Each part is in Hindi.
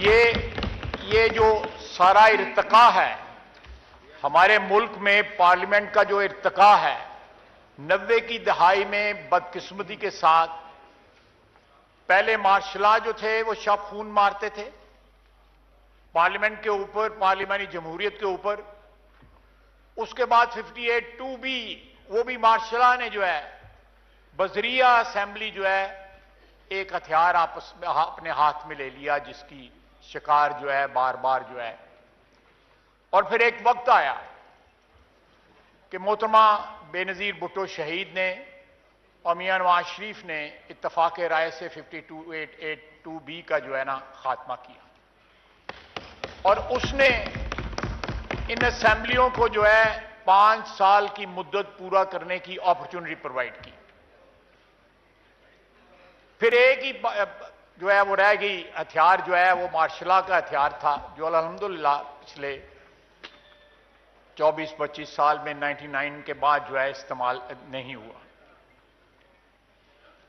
ये जो सारा इर्तिका है हमारे मुल्क में, पार्लियामेंट का जो इर्तिका है, 90 की दहाई में बदकिस्मती के साथ पहले मार्शल जो थे वो शब खून मारते थे पार्लियामेंट के ऊपर, पार्लियामानी जमहूरियत के ऊपर। उसके बाद 58(2)B वो भी मार्शल ने जो है बजरिया असेंबली जो है एक हथियार आपस में अपने हाथ में ले लिया, जिसकी शिकार जो है बार बार जो है। और फिर एक वक्त आया कि मोहतरमा बेनजीर भुट्टो शहीद ने और मियां नवाज शरीफ ने इत्तफाक राय से 52(8)(2)B का जो है ना खात्मा किया, और उसने इन असेंबलियों को जो है 5 साल की मुद्दत पूरा करने की अपॉर्चुनिटी प्रोवाइड की। फिर एक ही जो है वो रह गई हथियार जो है वो मार्शल का हथियार था, जो अल्हम्दुलिल्लाह पिछले 24-25 साल में 99 के बाद जो है इस्तेमाल नहीं हुआ।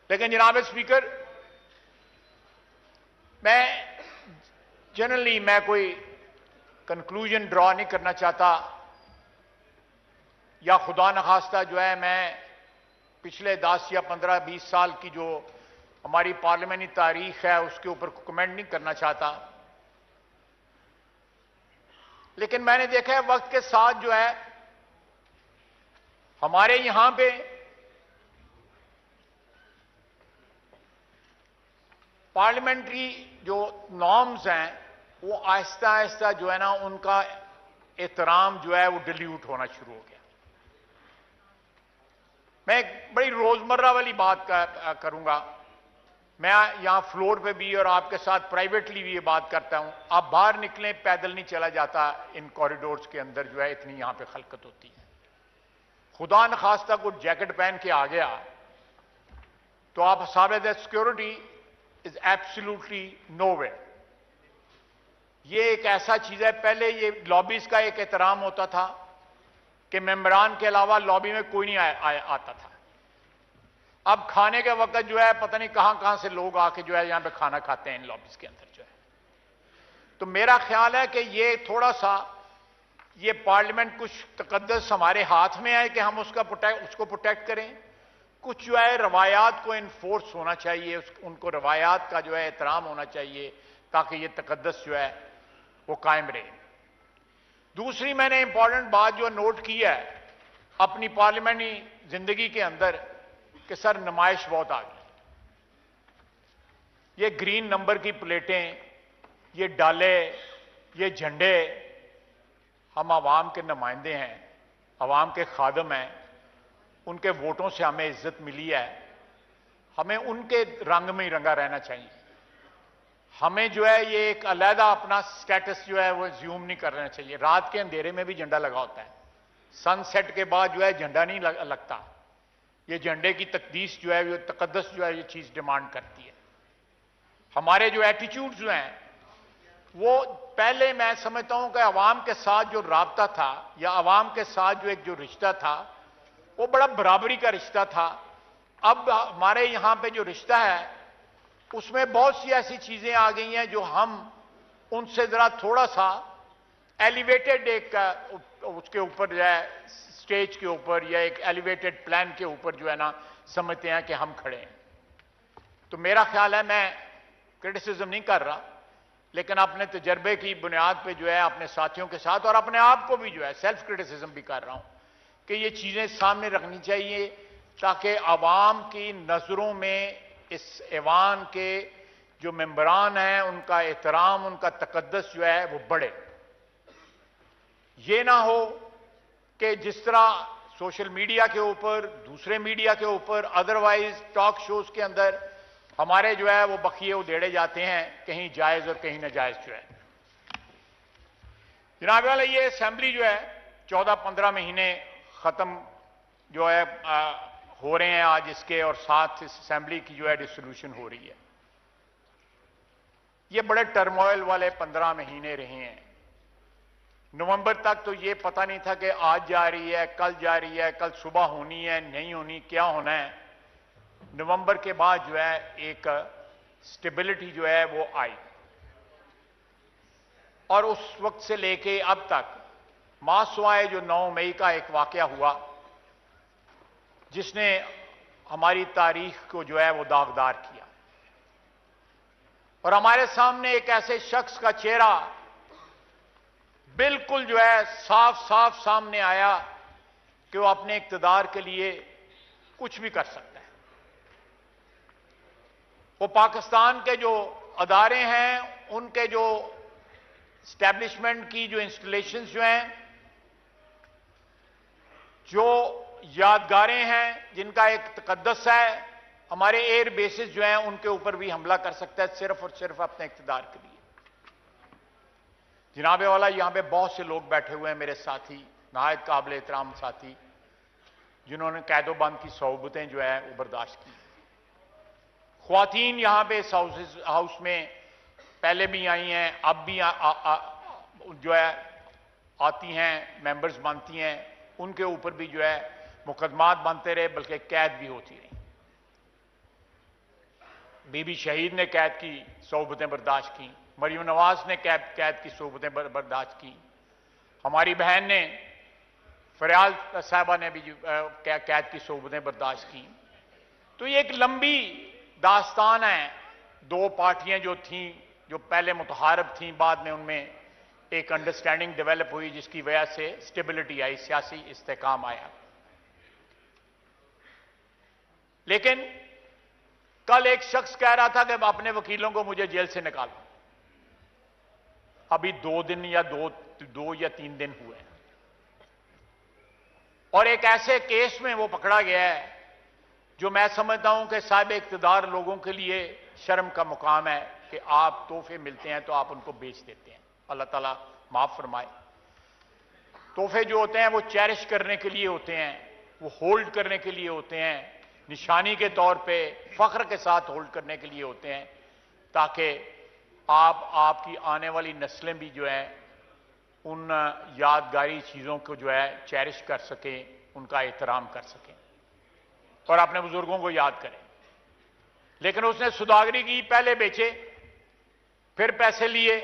लेकिन जनाब स्पीकर, मैं कोई कंक्लूजन ड्रॉ नहीं करना चाहता, या खुदा न खास्ता जो है मैं पिछले 10 या 15-20 साल की जो हमारी पार्लियामेंटी तारीख है उसके ऊपर कमेंट नहीं करना चाहता। लेकिन मैंने देखा है वक्त के साथ जो है हमारे यहां पे पार्लियामेंट्री जो नॉर्म्स हैं वो आहिस्ता आहिस्ता जो है ना उनका एहतराम जो है वो डिल्यूट होना शुरू हो गया। मैं एक बड़ी रोजमर्रा वाली बात करूंगा। मैं यहां फ्लोर पे भी और आपके साथ प्राइवेटली भी ये बात करता हूं। आप बाहर निकलें, पैदल नहीं चला जाता इन कॉरिडोर्स के अंदर जो है इतनी यहां पे खलकत होती है। खुदा न खास्ता को जैकेट पहन के आ गया तो आप साबित that security is absolutely nowhere. ये एक ऐसा चीज है, पहले ये लॉबीज का एक एहतराम होता था कि मेंबरान के अलावा लॉबी में कोई नहीं आता था। अब खाने के वक्त जो है पता नहीं कहां कहां से लोग आके जो है यहां पे खाना खाते हैं इन लॉबीज के अंदर जो है। तो मेरा ख्याल है कि ये थोड़ा सा ये पार्लियामेंट कुछ तकद्दस हमारे हाथ में है कि हम उसको प्रोटेक्ट करें। कुछ जो है रवायात को इन्फोर्स होना चाहिए, उनको रवायात का जो है एहतराम होना चाहिए ताकि ये तकद्दस जो है वो कायम रहे। दूसरी मैंने इंपॉर्टेंट बात जो नोट की है अपनी पार्लियामेंटी जिंदगी के अंदर कि सर नुमाइश बहुत आ गई। ये ग्रीन नंबर की प्लेटें, ये डाले, ये झंडे, हम आवाम के नुमाइंदे हैं, आवाम के खादम हैं, उनके वोटों से हमें इज्जत मिली है, हमें उनके रंग में ही रंगा रहना चाहिए। हमें जो है ये एक अलहदा अपना स्टेटस जो है वो ज्यूम नहीं करना चाहिए। रात के अंधेरे में भी झंडा लगा होता है, सनसेट के बाद जो है झंडा नहीं लगता। ये झंडे की तकदीस जो है वो तकद्दस जो है ये चीज डिमांड करती है। हमारे जो एटीट्यूड जो हैं वो पहले मैं समझता हूं कि अवाम के साथ जो राब्ता था या अवाम के साथ जो एक जो रिश्ता था वो बड़ा बराबरी का रिश्ता था। अब हमारे यहां पे जो रिश्ता है उसमें बहुत सी ऐसी चीजें आ गई हैं जो हम उनसे जरा थोड़ा सा एलिवेटेड एक उसके ऊपर जो है स्टेज के ऊपर या एक एलिवेटेड प्लान के ऊपर जो है ना समझते हैं कि हम खड़े हैं। तो मेरा ख्याल है, मैं क्रिटिसिज्म नहीं कर रहा, लेकिन अपने तजर्बे की बुनियाद पे जो है अपने साथियों के साथ और अपने आप को भी जो है सेल्फ क्रिटिसिज्म भी कर रहा हूं कि ये चीजें सामने रखनी चाहिए ताकि आवाम की नजरों में इस ऐवान के जो मेंबरान हैं उनका एहतराम, उनका तकद्दस जो है वो बढ़े। ये ना हो कि जिस तरह सोशल मीडिया के ऊपर, दूसरे मीडिया के ऊपर, अदरवाइज टॉक शोज के अंदर हमारे जो है वो बखिए उधेड़े जाते हैं, कहीं जायज और कहीं नाजायज जो है। जनाब वाले ये असेंबली जो है 14-15 महीने खत्म जो है हो रहे हैं आज इसके, और साथ इस असेंबली की जो है डिसोल्यूशन हो रही है। ये बड़े टर्मोइल वाले 15 महीने रहे हैं। नवंबर तक तो ये पता नहीं था कि आज जा रही है, कल जा रही है, कल सुबह होनी है, नहीं होनी, क्या होना है। नवंबर के बाद जो है एक स्टेबिलिटी जो है वो आई। और उस वक्त से लेके अब तक मासवाए जो 9 मई का एक वाकया हुआ जिसने हमारी तारीख को जो है वो दागदार किया और हमारे सामने एक ऐसे शख्स का चेहरा बिल्कुल जो है साफ साफ सामने आया कि वो अपने इक्तदार के लिए कुछ भी कर सकता है। वो पाकिस्तान के जो अदारे हैं, उनके जो एस्टैब्लिशमेंट की जो इंस्टॉलेशंस जो हैं, जो यादगारें हैं, जिनका एक तकद्दस है, हमारे एयर बेसिस जो हैं उनके ऊपर भी हमला कर सकता है सिर्फ और सिर्फ अपने इक्तदार के लिए। जनाबे वाला, यहां पे बहुत से लोग बैठे हुए हैं मेरे साथी, नहायत काबिल एहतराम साथी, जिन्होंने कैदोबंद की सोबतें जो है वो बर्दाश्त की। ख्वातीन यहां पे इस हाउस में पहले भी आई हैं, अब भी जो है आती हैं, मेंबर्स बनती हैं, उनके ऊपर भी जो है मुकदमात बनते रहे, बल्कि कैद भी होती रही। बीबी शहीद ने कैद की सोबतें बर्दाश्त की, मरियम नवाज ने कैद की सोबतें बर्दाश्त की, हमारी बहन ने फरियाल साहबा ने भी कैद की सोबतें बर्दाश्त की। तो ये एक लंबी दास्तान है। दो पार्टियां जो थीं, जो पहले मुतहारब थीं, बाद में उनमें एक अंडरस्टैंडिंग डेवलप हुई जिसकी वजह से स्टेबिलिटी आई, सियासी इस्तेकाम आया। लेकिन कल एक शख्स कह रहा था कि अपने वकीलों को मुझे जेल से निकालो। अभी 2 दिन या 2 या 3 दिन हुए हैं और एक ऐसे केस में वो पकड़ा गया है जो मैं समझता हूं कि साहिब इक्तदार लोगों के लिए शर्म का मुकाम है कि आप तोहफे मिलते हैं तो आप उनको बेच देते हैं। अल्लाह ताला माफ फरमाए। तोहफे जो होते हैं वो चेरिश करने के लिए होते हैं, वो होल्ड करने के लिए होते हैं, निशानी के तौर पे फख्र के साथ होल्ड करने के लिए होते हैं, ताकि आपकी आने वाली नस्लें भी जो है उन यादगारी चीज़ों को जो है चेरिश कर सकें, उनका एहतराम कर सकें और अपने बुजुर्गों को याद करें। लेकिन उसने सौदागरी की, पहले बेचे, फिर पैसे लिए,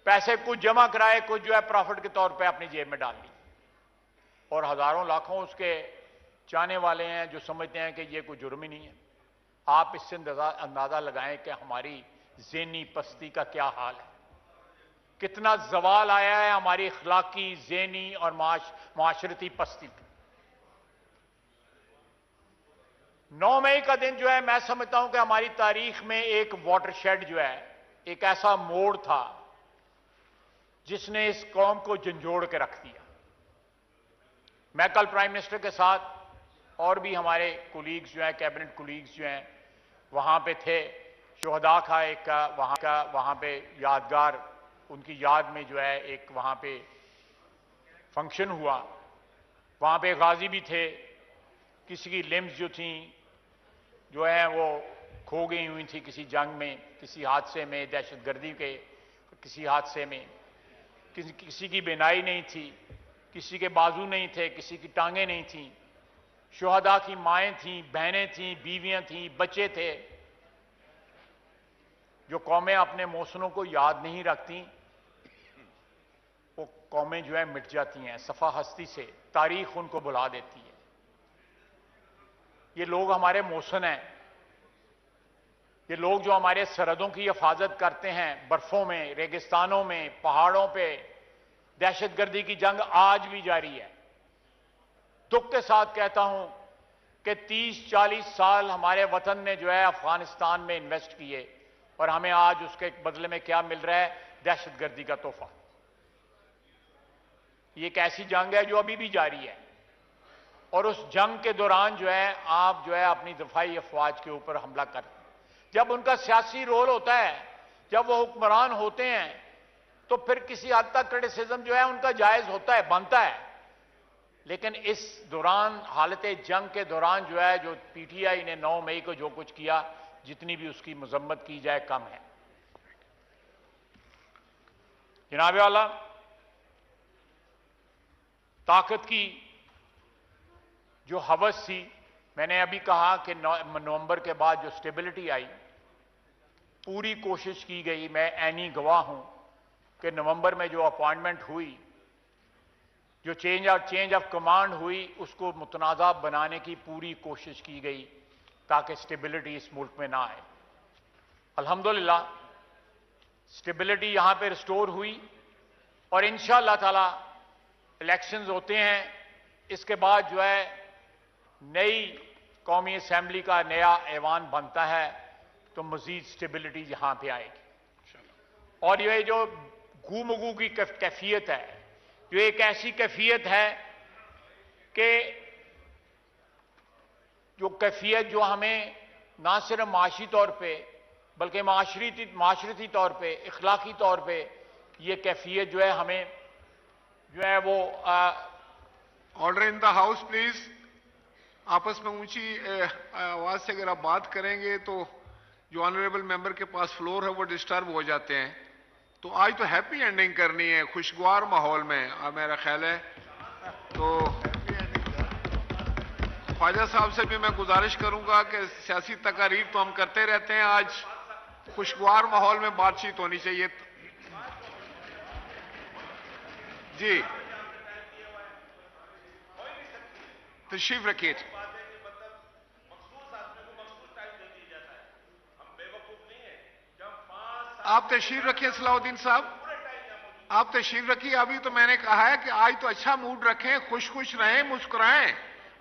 पैसे कुछ जमा कराए, कुछ जो है प्रॉफिट के तौर पे अपनी जेब में डाल ली और हजारों लाखों उसके चाहने वाले हैं जो समझते हैं कि ये कोई जुर्म ही नहीं है। आप इससे अंदाजा लगाएं कि हमारी ज़हनी पस्ती का क्या हाल है, कितना जवाल आया है हमारी अखलाकी, ज़हनी और माशरती पस्ती पर। 9 मई का दिन जो है मैं समझता हूं कि हमारी तारीख में एक वाटरशेड जो है, एक ऐसा मोड़ था जिसने इस कौम को झंझोड़ के रख दिया। मैं कल प्राइम मिनिस्टर के साथ और भी हमारे कोलीग्स जो हैं, कैबिनेट कोलीग्स जो हैं, वहां पे थे। शुहदा का एक वहां पे यादगार, उनकी याद में जो है एक वहां पे फंक्शन हुआ। वहां पे गाजी भी थे, किसी की लिम्स जो थी जो है वो खो गई हुई थी किसी जंग में, किसी हादसे में, दहशतगर्दी के किसी हादसे में। किसी की बिनाई नहीं थी, किसी के बाजू नहीं थे, किसी की टांगें नहीं थी। शुहदा की माएँ थीं, बहनें थीं, बीवियां थीं, बच्चे थे। जो कौमें अपने मौसनों को याद नहीं रखती, वो कौमें जो है मिट जाती हैं, सफा हस्ती से तारीख उनको भुला देती है। ये लोग हमारे मौसन हैं, ये लोग जो हमारे सरहदों की हिफाजत करते हैं, बर्फों में, रेगिस्तानों में, पहाड़ों पे दहशतगर्दी की जंग आज भी जारी है। दुख के साथ कहता हूं कि 30-40 साल हमारे वतन ने जो है अफगानिस्तान में इन्वेस्ट किए और हमें आज उसके बदले में क्या मिल रहा है? दहशतगर्दी का तोहफा। ये एक ऐसी जंग है जो अभी भी जारी है और उस जंग के दौरान जो है आप जो है अपनी दफाई अफवाज के ऊपर हमला कर, जब उनका सियासी रोल होता है, जब वो हुक्मरान होते हैं, तो फिर किसी हद तक क्रिटिसिज्म जो है उनका जायज होता है, बनता है। लेकिन इस दौरान, हालत जंग के दौरान जो है, जो पीटीआई ने 9 मई को जो कुछ किया, जितनी भी उसकी मजम्मत की जाए कम है। जनाब वाला, ताकत की जो हवस थी, मैंने अभी कहा कि नवंबर के बाद जो स्टेबिलिटी आई, पूरी कोशिश की गई, मैं ऐनी गवाह हूं, कि नवंबर में जो अपॉइंटमेंट हुई, जो चेंज ऑफ कमांड हुई, उसको मुतनाज़ा बनाने की पूरी कोशिश की गई ताकि स्टेबिलिटी इस मुल्क में ना आए। अल्हम्दुलिल्लाह स्टेबिलिटी यहां पे रिस्टोर हुई और इंशाअल्लाह ताला इलेक्शंस होते हैं, इसके बाद जो है नई कौमी असेंबली का नया ऐवान बनता है तो मजीद स्टेबिलिटी यहां पे आएगी। और ये जो गूमगू की कैफियत है, जो एक ऐसी कैफियत है कि जो कैफियत जो हमें ना सिर्फ माशी तौर पे बल्कि माशरती तौर पे, इखलाकी तौर पे ये कैफियत जो है हमें जो है वो order in the house please. आपस में ऊंची आवाज से अगर आप बात करेंगे तो जो ऑनरेबल मेंबर के पास फ्लोर है वो डिस्टर्ब हो जाते हैं। तो आज तो हैप्पी एंडिंग करनी है, खुशगवार माहौल में मेरा ख्याल है। तो ख्वाजा साहब से भी मैं गुजारिश करूंगा कि सियासी तकारीर तो हम करते रहते हैं, आज खुशगवार माहौल में बातचीत होनी चाहिए। जी तशरीफ रखिए। आप तशरीफ रखिए सलाउद्दीन साहब, आप तशरीफ रखिए। अभी तो मैंने कहा है कि आज तो अच्छा मूड रखें, खुश रहें, मुस्कुराएं।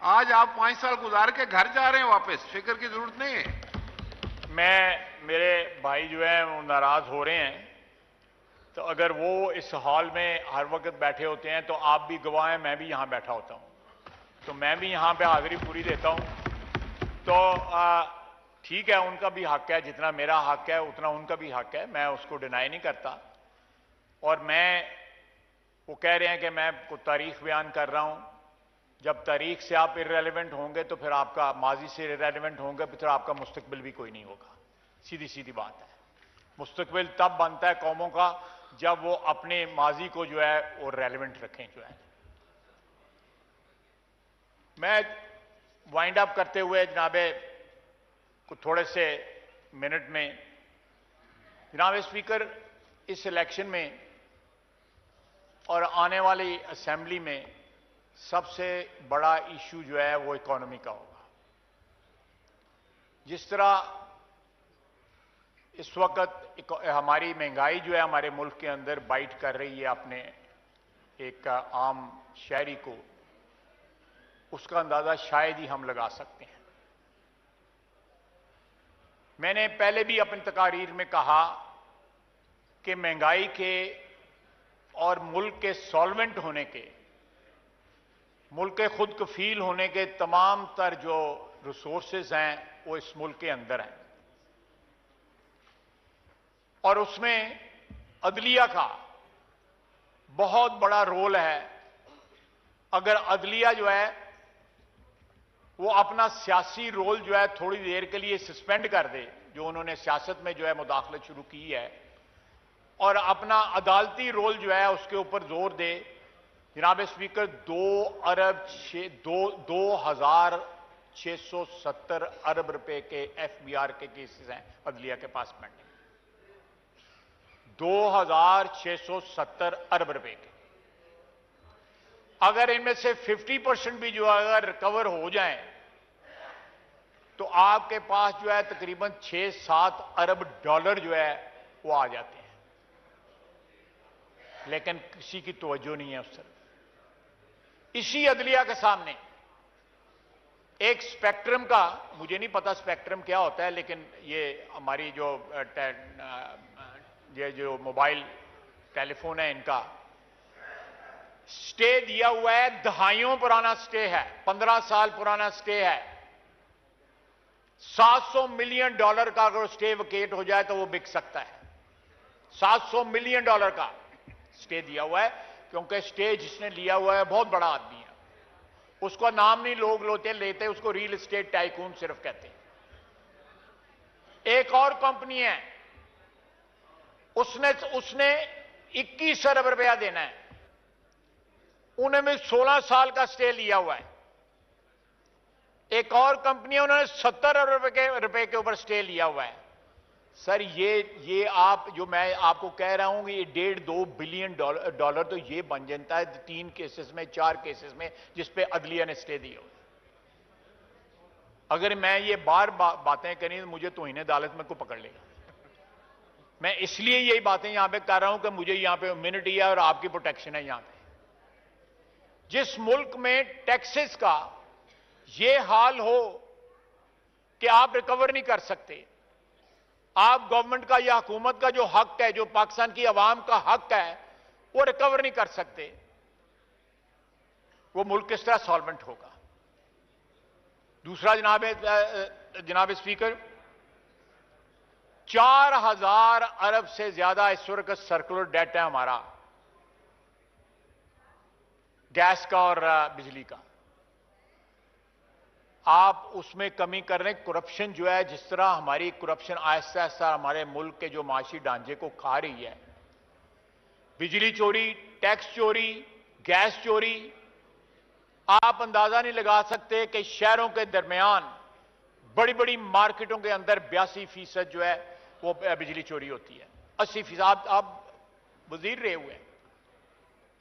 आज आप 5 साल गुजार के घर जा रहे हैं वापस, फिक्र की जरूरत नहीं है। मेरे भाई जो है वो नाराज हो रहे हैं, तो अगर वो इस हॉल में हर वक्त बैठे होते हैं तो आप भी गवाह हैं, मैं भी यहां बैठा होता हूं, तो मैं भी यहां पे हाजिरी पूरी देता हूं। तो ठीक है, उनका भी हक है, जितना मेरा हक है उतना उनका भी हक है, मैं उसको डिनाई नहीं करता। और वो कह रहे हैं कि मैं कोई तारीख बयान कर रहा हूं। जब तारीख से आप इर्रेलेवेंट होंगे तो फिर आपका माजी से इर्रेलेवेंट होंगे, फिर आपका मुस्तकबिल भी कोई नहीं होगा। सीधी सीधी बात है। मुस्तकबिल तब बनता है कौमों का जब वो अपने माजी को जो है वो रेलेवेंट रखें। जो है मैं वाइंड अप करते हुए जनाबे कुछ थोड़े से मिनट में, जनाब स्पीकर, इस इलेक्शन में और आने वाली असेंबली में सबसे बड़ा इशू जो है वो इकोनॉमी का होगा। जिस तरह इस वक्त हमारी महंगाई जो है हमारे मुल्क के अंदर बाइट कर रही है अपने एक आम शहरी को, उसका अंदाजा शायद ही हम लगा सकते हैं। मैंने पहले भी अपनी तकारीर में कहा कि महंगाई के और मुल्क के सॉल्वेंट होने के, मुल्क के खुद कफील होने के तमाम तर जो रिसोर्सेज हैं वो इस मुल्क के अंदर हैं, और उसमें अदलिया का बहुत बड़ा रोल है। अगर अदलिया जो है वो अपना सियासी रोल जो है थोड़ी देर के लिए सस्पेंड कर दे, जो उन्होंने सियासत में जो है मुदाखलत शुरू की है, और अपना अदालती रोल जो है उसके ऊपर जोर दे। जनाब स्पीकर, 2,670 अरब रुपए के एफबीआर के केसेस हैं अदलिया के पास पेंडिंग। 2,670 अरब रुपए के। अगर इनमें से 50% भी जो अगर रिकवर हो जाएं तो आपके पास जो है तकरीबन 6-7 अरब डॉलर जो है वो आ जाते हैं, लेकिन किसी की तवज्जो नहीं है उस तरफ। इसी अदलिया के सामने एक स्पेक्ट्रम का, मुझे नहीं पता स्पेक्ट्रम क्या होता है, लेकिन ये हमारी जो मोबाइल टेलीफोन है इनका स्टे दिया हुआ है, दहाइयों पुराना स्टे है, 15 साल पुराना स्टे है। $700 मिलियन का अगर स्टे वेकेट हो जाए तो वो बिक सकता है। $700 मिलियन का स्टे दिया हुआ है, क्योंकि स्टे जिसने लिया हुआ है बहुत बड़ा आदमी है। उसका नाम नहीं लोग लेते, उसको रियल एस्टेट टाइकून सिर्फ कहते हैं। एक और कंपनी है, उसने 21 अरब रुपया देना है, उन्होंने 16 साल का स्टे लिया हुआ है। एक और कंपनी है, उन्होंने 70 अरब रुपए के ऊपर स्टे लिया हुआ है। सर ये आप जो मैं आपको कह रहा हूं कि ये 1.5-2 बिलियन डॉलर तो ये बन जाता है 3 केसेस में 4 केसेस में जिस पे अदलिया ने स्टे दिया। अगर मैं ये बातें करी तो मुझे तौहीन अदालत में को पकड़ लेगा। मैं इसलिए यही बातें यहां पे कर रहा हूं कि मुझे यहां पे इम्यूनिटी है और आपकी प्रोटेक्शन है। यहां पे जिस मुल्क में टैक्सेस का ये हाल हो कि आप रिकवर नहीं कर सकते, आप गवर्नमेंट का या हुकूमत का जो हक है, जो पाकिस्तान की अवाम का हक है, वो रिकवर नहीं कर सकते, वो मुल्क किस तरह सॉल्वेंट होगा? दूसरा जनाब स्पीकर, 4000 अरब से ज्यादा इस वक्त सर्कुलर डेट है हमारा, गैस का और बिजली का। आप उसमें कमी कर रहे हैं। करप्शन जो है, जिस तरह हमारी करप्शन आहिस्ता आहिस्ता हमारे मुल्क के जो माशी ढांचे को खा रही है, बिजली चोरी, टैक्स चोरी, गैस चोरी, आप अंदाजा नहीं लगा सकते कि शहरों के दरमियान बड़ी बड़ी मार्केटों के अंदर 82% जो है वो बिजली चोरी होती है। 80%। आप वजीर रहे हुए हैं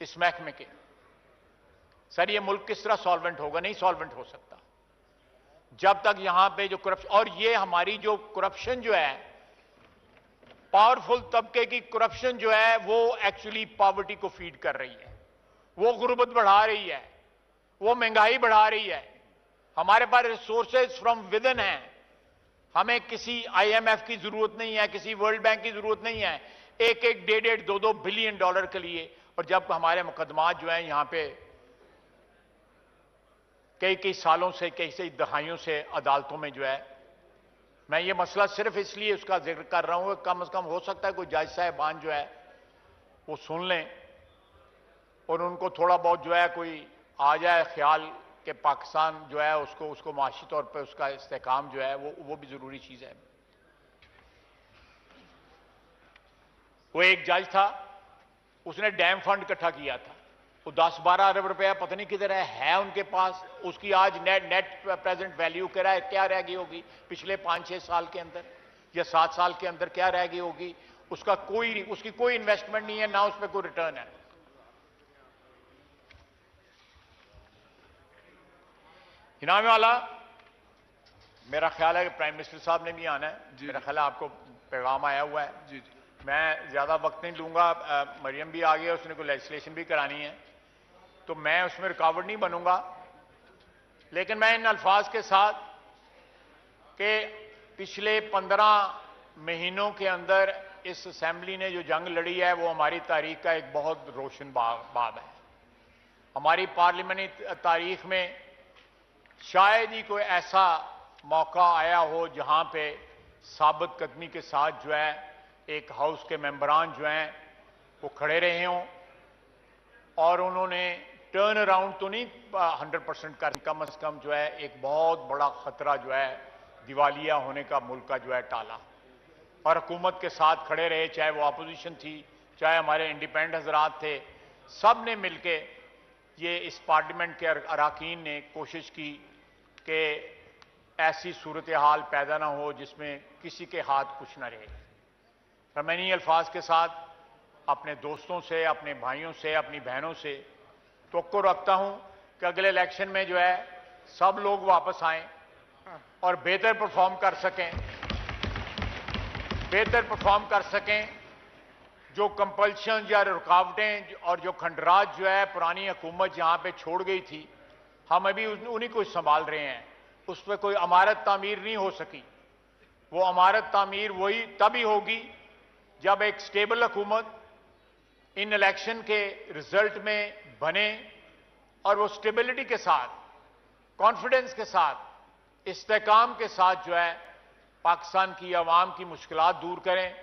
इस महकमे के। सर ये मुल्क किस तरह सॉल्वेंट होगा? नहीं सॉल्वेंट हो सकता जब तक यहां पे जो करप्शन, और ये हमारी जो करप्शन जो है, पावरफुल तबके की करप्शन जो है, वो एक्चुअली पॉवर्टी को फीड कर रही है, वो गुर्बत बढ़ा रही है, वो महंगाई बढ़ा रही है। हमारे पास रिसोर्सेज फ्रॉम विदिन हैं, हमें किसी IMF की जरूरत नहीं है, किसी वर्ल्ड बैंक की जरूरत नहीं है 1-1, 1.5, 2-2 बिलियन डॉलर के लिए। और जब हमारे मुकदमात जो है यहां पे कई सालों से, कई दहाइयों से अदालतों में जो है, मैं ये मसला सिर्फ इसलिए उसका जिक्र कर रहा हूं कि कम से कम हो सकता है कोई जज साहिबान जो है वो सुन लें और उनको थोड़ा बहुत जो है कोई आ जाए ख्याल कि पाकिस्तान जो है उसको माशी तौर पर उसका इस्तेहकाम जो है वो भी जरूरी चीज है। वो एक जज था, उसने डैम फंड इकट्ठा किया था, वो 10-12 अरब रुपया पता नहीं किधर है उनके पास। उसकी आज नेट प्रेजेंट वैल्यू क्या रह गई होगी पिछले 5-6 साल के अंदर या 7 साल के अंदर क्या रह गई होगी? उसकी कोई इन्वेस्टमेंट नहीं है, ना उस पर कोई रिटर्न है। इनाम वाला, मेरा ख्याल है कि प्राइम मिनिस्टर साहब ने भी आना है। मेरा ख्याल है आपको पैगाम आया हुआ है। जी। मैं ज्यादा वक्त नहीं लूंगा। मरियम भी आ गई, उसने कोई लेजिस्लेशन भी करानी है, तो मैं उसमें रुकावट नहीं बनूंगा। लेकिन मैं इन अल्फाज के साथ कि पिछले 15 महीनों के अंदर इस असेंबली ने जो जंग लड़ी है वो हमारी तारीख का एक बहुत रोशन बाब है। हमारी पार्लियामेंटी तारीख में शायद ही कोई ऐसा मौका आया हो जहां पे साबित कदमी के साथ जो है एक हाउस के मेंबरान जो हैं वो खड़े रहे हों और उन्होंने टर्न अराउंड तो नहीं 100% कर, कम से कम जो है एक बहुत बड़ा खतरा जो है दिवालिया होने का मुल्क का जो है टाला और हुकूमत के साथ खड़े रहे, चाहे वो अपोजिशन थी, चाहे हमारे इंडिपेंडेंट हजरात थे। सब ने मिलके ये इस पार्लियामेंट के अरकान ने कोशिश की कि ऐसी सूरत हाल पैदा ना हो जिसमें किसी के हाथ कुछ ना रहे। और मैं इन्हीं अल्फाज के साथ अपने दोस्तों से, अपने भाइयों से, अपनी बहनों से तवक्को रखता हूं कि अगले इलेक्शन में जो है सब लोग वापस आएं और बेहतर परफॉर्म कर सकें। जो कंपल्शन या रुकावटें और जो खंडरात जो है पुरानी हुकूमत जहां पे छोड़ गई थी, हम अभी उन्हीं को संभाल रहे हैं। उस पर कोई अमारत तामीर नहीं हो सकी। वो अमारत तामीर वही तभी होगी जब एक स्टेबल हुकूमत इन इलेक्शन के रिजल्ट में बने और वो स्टेबिलिटी के साथ, कॉन्फिडेंस के साथ, इस्तेकाम के साथ जो है पाकिस्तान की आवाम की मुश्किलात दूर करें,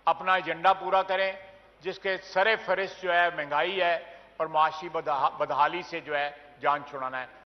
अपना एजेंडा पूरा करें, जिसके सरे फहरिस्त जो है महंगाई है और माशी बदहाली से जो है जान छुड़ाना है।